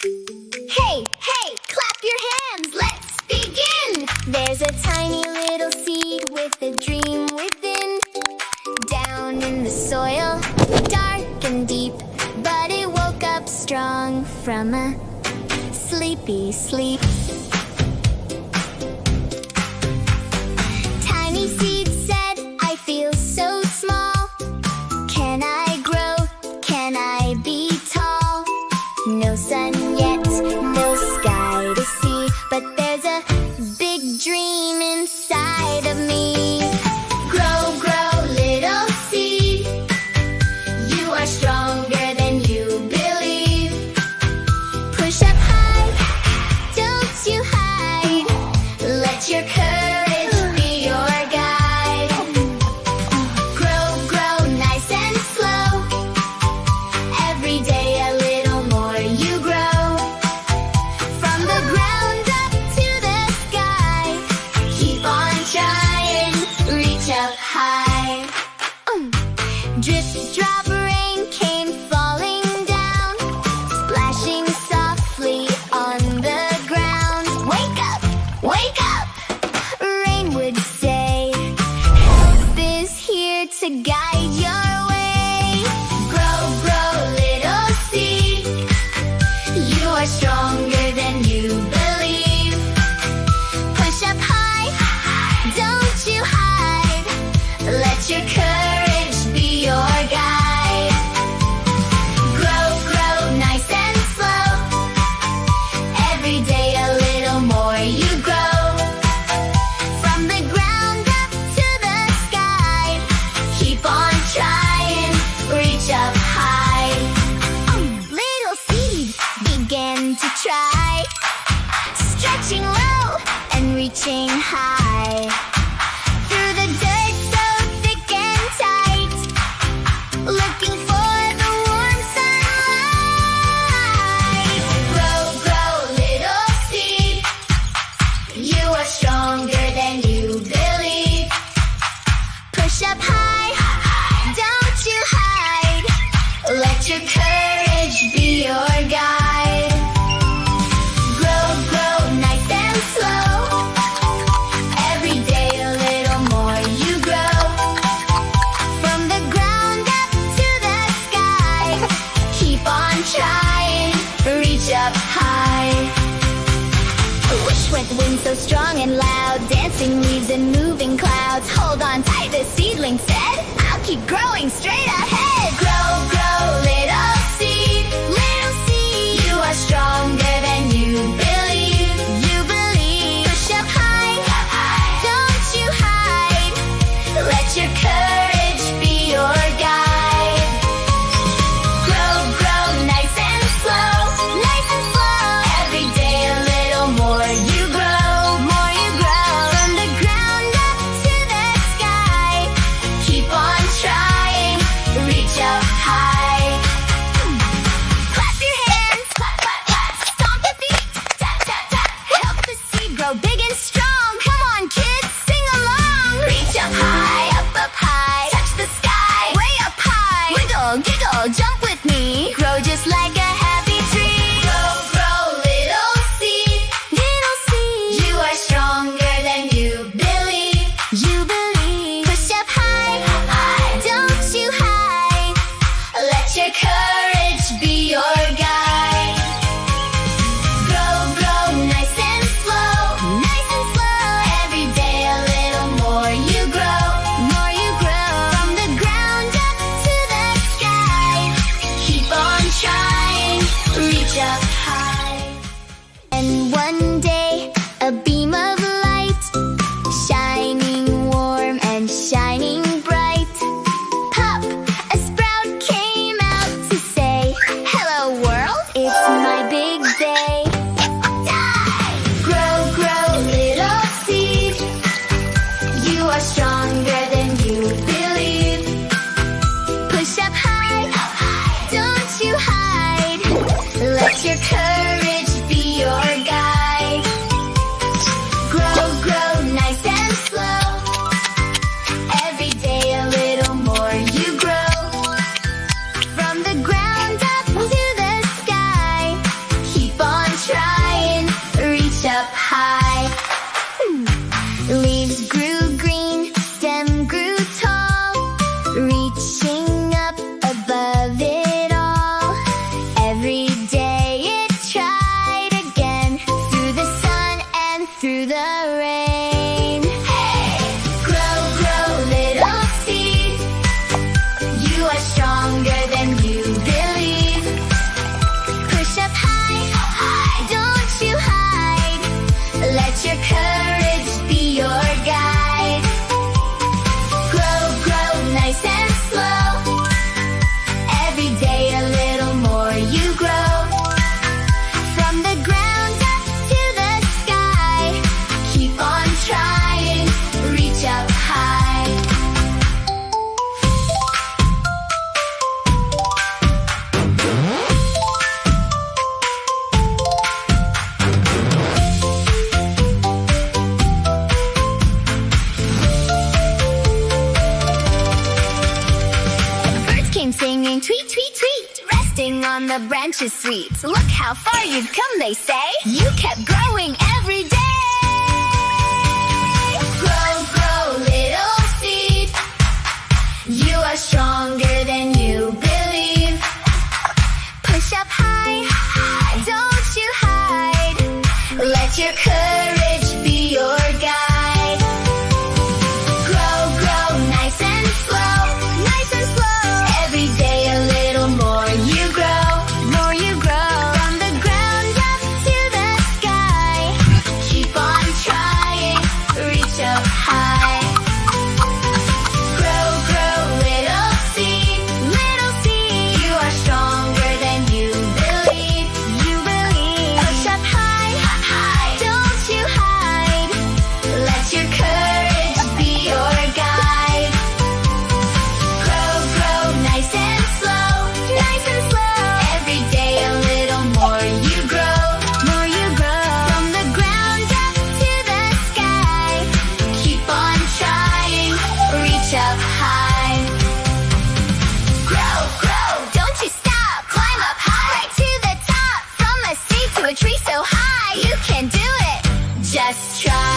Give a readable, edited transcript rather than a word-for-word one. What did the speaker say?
Hey, hey, clap your hands, let's begin! There's a tiny little seed with a dream within. Down in the soil, dark and deep, but it woke up strong from a sleepy sleep. Tiny seed said, I feel so small. Can I grow? Can I be tall? No sun yet, no sky to see, but there's a big dream inside of me. Grow, grow, little seed. You are stronger than you believe. Push up high, don't you hide. Let your courage be your guide. Grow, grow, nice and slow. Every day a little more you grow. From the ground up to the sky, keep on trying, reach up high. Drip, drop, rain came falling down, splashing softly on the ground. Wake up, wake up, rain would say. Help is here to guide your way. Grow, grow, little seed. You are stronger than you believe. Push up high, don't you hide. Let your courage be your guide. Grow, grow, nice and slow. Every day a little more you grow. From the ground up to the sky, keep on trying, reach up high. Little seed began to try, stretching low and reaching high. Through the dirt so thick and tight, looking for the warm sunlight. Grow, grow, little seed. You are stronger than you believe. Push up high, don't you hide. Let your courage be your guide. Grow, grow, nice and slow. Every day a little more you grow. From the ground up to the sky, keep on trying, reach up high. Wish went the wind so strong and loud, dancing leaves and moving clouds. Hold on tight, the seedling said, I'll keep growing straight ahead. Grow, grow, little seed. Little seed. You are stronger than you believe. You believe. Push up high, don't you hide. Let your courage be your guide. Grow, grow, nice and slow. Nice and slow. Every day a little more you grow. More you grow. From the ground up to the sky, keep on trying, reach up high. Clap your hands, clap, clap, clap. Stomp your feet, tap, tap, tap. Help the seed grow big and strong. Come on, kids, sing along. Reach up high, up high. Touch the sky, way up high. Wiggle, giggle, jump with me. Grow just like a happy tree. Grow, grow, little seed. Little seed. You are stronger than you believe. You believe. Push up high, don't you hide. Let your courage be your guide. Grow, grow, nice and slow. Nice and slow. Every day a little more you grow. More you grow. From the ground up to the sky, keep on trying, reach up high. And one day, a beam of light, shining warm and shining bright. Pop, a sprout came out to say, hello world, it's my big day. Grow, grow, little seed. You are stronger than you believe. Push up high, don't you hide. Let your courage be your guide. Grow, grow, nice and slow. Every day a little more you grow. From the ground up to the sky, keep the branches sweet. Look how far you've come, they say. You kept growing every day. Grow, grow, little seed. You are stronger than you believe. Push up high, don't you hide. Let your courage be your guide. Grow, grow, nice and slow, nice and slow. Every day a little more you grow, more you grow. From the ground up to the sky. Keep on trying, reach up high. Grow, grow, little seed, little seed. You are stronger than you believe, you believe. Push up high, high, don't you hide. Let your courage be your guide. Grow, grow, nice and slow, nice and slow. Every day a little more you grow, more you grow. From the ground up to the sky. Keep on trying, reach up high. Grow, grow, don't you stop. Climb up high, right to the top. From a seed to a tree so high. You can do it, just try.